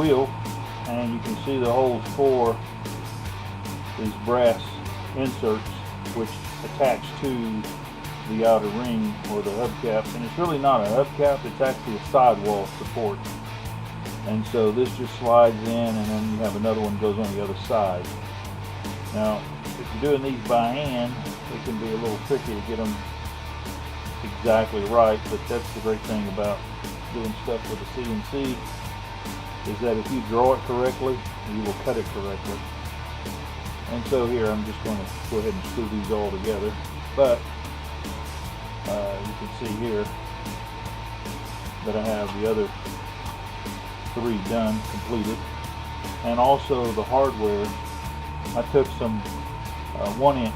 wheel, and you can see the holes for these brass inserts which attach to the outer ring or the hubcap. And it's really not a hubcap, it's actually a sidewall support. And so this just slides in, and then you have another one goes on the other side. Now, if you're doing these by hand, it can be a little tricky to get them exactly right, but that's the great thing about doing stuff with a CNC, is that if you draw it correctly, you will cut it correctly. And so here, I'm just going to go ahead and screw these all together. But you can see here that I have the other 3 done, completed. And also the hardware, I took some 1-inch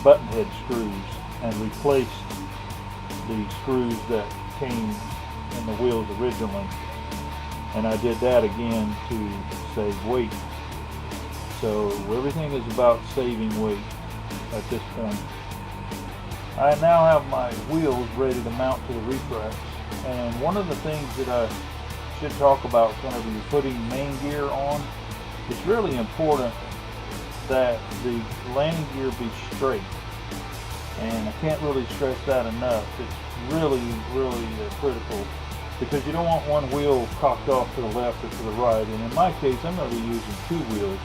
button head screws and replaced the screws that came in the wheels originally. And I did that again to save weight. So everything is about saving weight at this point. I now have my wheels ready to mount to the retracts. And one of the things that I should talk about whenever you're putting main gear on, it's really important that the landing gear be straight. And I can't really stress that enough. It's really critical, because you don't want one wheel cocked off to the left or to the right. And in my case, I'm going to be using 2 wheels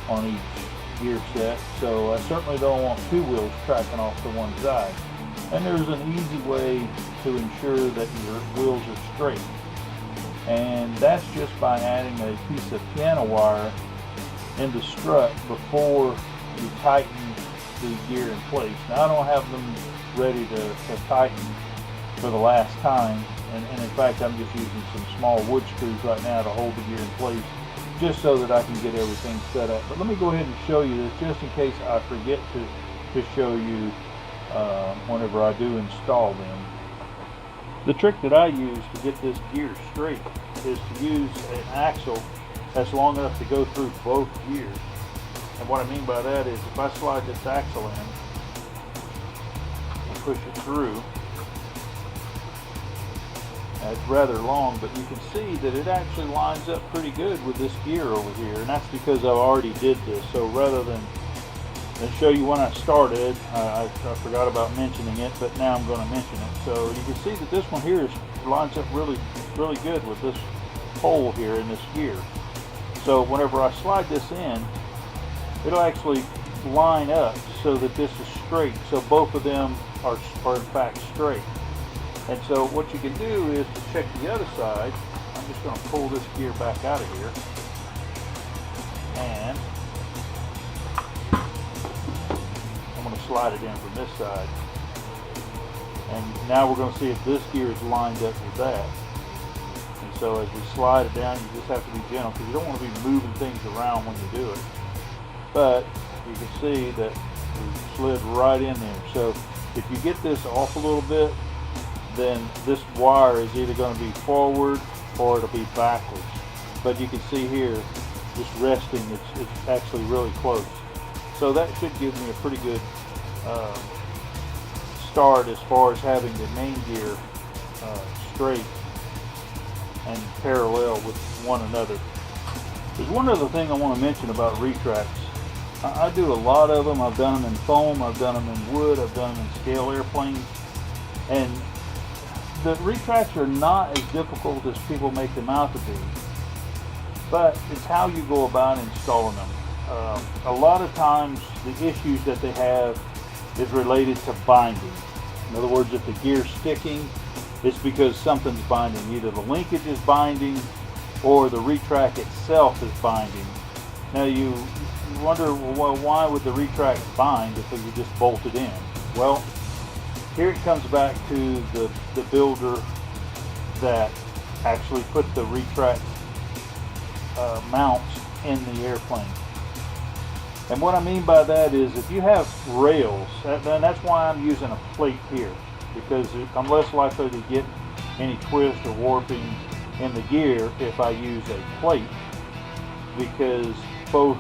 on each gear set, so I certainly don't want 2 wheels tracking off to one side. And there's an easy way to ensure that your wheels are straight, and that's just by adding a piece of piano wire in the strut before you tighten the gear in place. Now, I don't have them ready to tighten for the last time, and in fact I'm just using some small wood screws right now to hold the gear in place, just so that I can get everything set up. But let me go ahead and show you this, just in case I forget to show you whenever I do install them. The trick that I use to get this gear straight is to use an axle that's long enough to go through both gears. And what I mean by that is, if I slide this axle in and push it through, it's rather long, but you can see that it actually lines up pretty good with this gear over here, and that's because I already did this. So rather than show you when I started, I forgot about mentioning it, but now I'm going to mention it. So you can see that this one here lines up really good with this hole here in this gear. So whenever I slide this in, it'll actually line up so that this is straight. So both of them are in fact straight. And so what you can do is to check the other side. I'm just going to pull this gear back out of here, and I'm going to slide it in from this side. And now we're going to see if this gear is lined up with that. And so as we slide it down, you just have to be gentle, because you don't want to be moving things around when you do it. But you can see that we slid right in there. So if you get this off a little bit, then this wire is either going to be forward or it'll be backwards. But you can see here, just resting, it's actually really close. So that should give me a pretty good start as far as having the main gear straight and parallel with one another. There's one other thing I want to mention about retracts. I do a lot of them. I've done them in foam, I've done them in wood, I've done them in scale airplanes, and the retracts are not as difficult as people make them out to be, but it's how you go about installing them. A lot of times the issues that they have is related to binding. In other words, if the gear's sticking, it's because something's binding. Either the linkage is binding or the retract itself is binding. Now you wonder, well, why would the retract bind if you just bolt it in? Well, here it comes back to the builder that actually put the retract mounts in the airplane. And what I mean by that is, if you have rails, then that's why I'm using a plate here, because I'm less likely to get any twist or warping in the gear if I use a plate, because both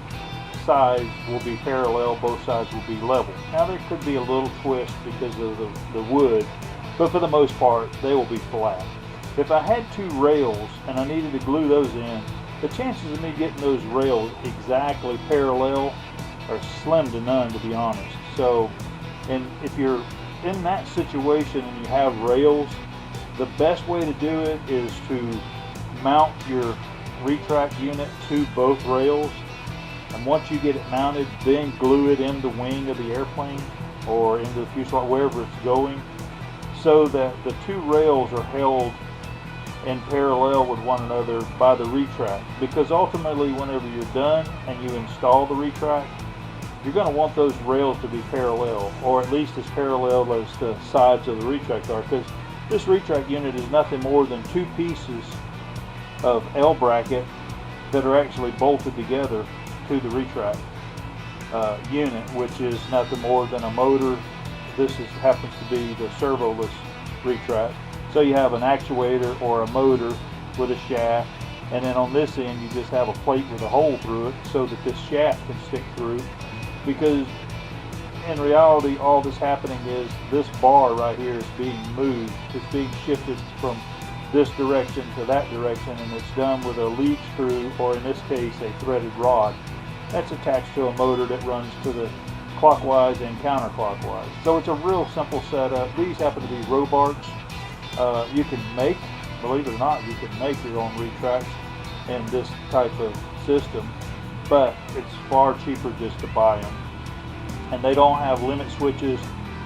sides will be parallel, both sides will be level. Now there could be a little twist because of the wood, but for the most part they will be flat. If I had two rails and I needed to glue those in, the chances of me getting those rails exactly parallel are slim to none, to be honest. So, and if you're in that situation and you have rails, the best way to do it is to mount your retract unit to both rails, and once you get it mounted, then glue it in the wing of the airplane or into the fuselage, wherever it's going, so that the two rails are held in parallel with one another by the retract. Because ultimately, whenever you're done and you install the retract, you're going to want those rails to be parallel, or at least as parallel as the sides of the retract are, because this retract unit is nothing more than two pieces of L bracket that are actually bolted together to the retract unit, which is nothing more than a motor. This happens to be the servoless retract. So you have an actuator or a motor with a shaft, and then on this end you just have a plate with a hole through it so that this shaft can stick through. Because in reality, all that's happening is this bar right here is being moved. It's being shifted from this direction to that direction, and it's done with a lead screw, or in this case a threaded rod that's attached to a motor that runs to the clockwise and counterclockwise. So it's a real simple setup. These happen to be Robarts. You can make, believe it or not, you can make your own retracts in this type of system, but it's far cheaper just to buy them. And they don't have limit switches.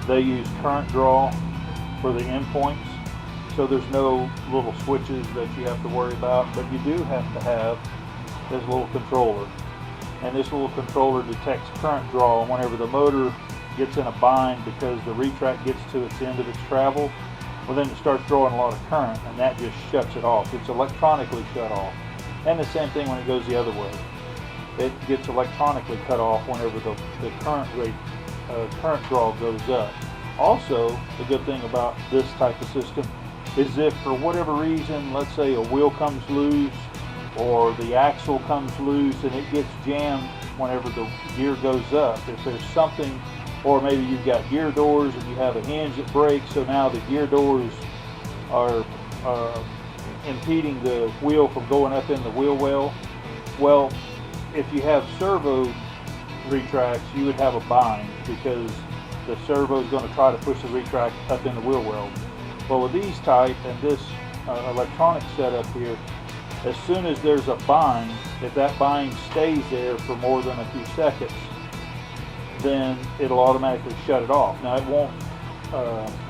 They use current draw for the endpoints, so there's no little switches that you have to worry about, but you do have to have this little controller. And this little controller detects current draw whenever the motor gets in a bind, because the retract gets to its end of its travel. Well, then it starts drawing a lot of current, and that just shuts it off. It's electronically shut off. And the same thing when it goes the other way. It gets electronically cut off whenever the current draw goes up. Also, the good thing about this type of system is if for whatever reason, let's say a wheel comes loose or the axle comes loose and it gets jammed whenever the gear goes up, if there's something, or maybe you've got gear doors and you have a hinge that breaks, so now the gear doors are impeding the wheel from going up in the wheel well. Well, if you have servo retracts, you would have a bind, because the servo is going to try to push the retract up in the wheel well. Well, with these type and this electronic setup here, as soon as there's a bind, if that bind stays there for more than a few seconds, then it'll automatically shut it off. Now, it won't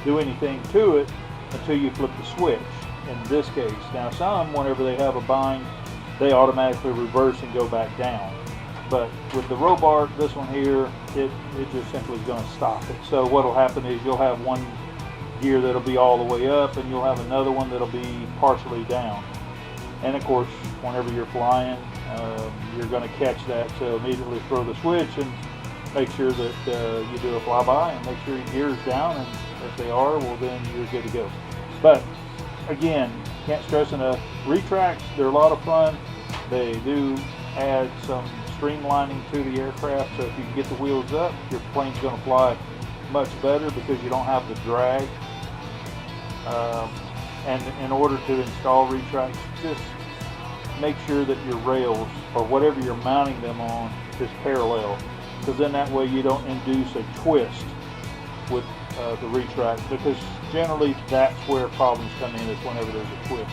do anything to it until you flip the switch in this case. Now, some, whenever they have a bind, they automatically reverse and go back down. But with the Robart, this one here, it just simply is going to stop it. So what will happen is you'll have one gear that'll be all the way up, and you'll have another one that'll be partially down. And of course, whenever you're flying, you're going to catch that, so immediately throw the switch and make sure that you do a flyby and make sure your gear's down, and if they are, well, then you're good to go. But again, can't stress enough, retracts, they're a lot of fun. They do add some streamlining to the aircraft, so if you can get the wheels up, your plane's going to fly much better because you don't have the drag. And in order to install retracts, just make sure that your rails, or whatever you're mounting them on, is parallel, because then that way you don't induce a twist with the retract, because generally that's where problems come in, is whenever there's a twist.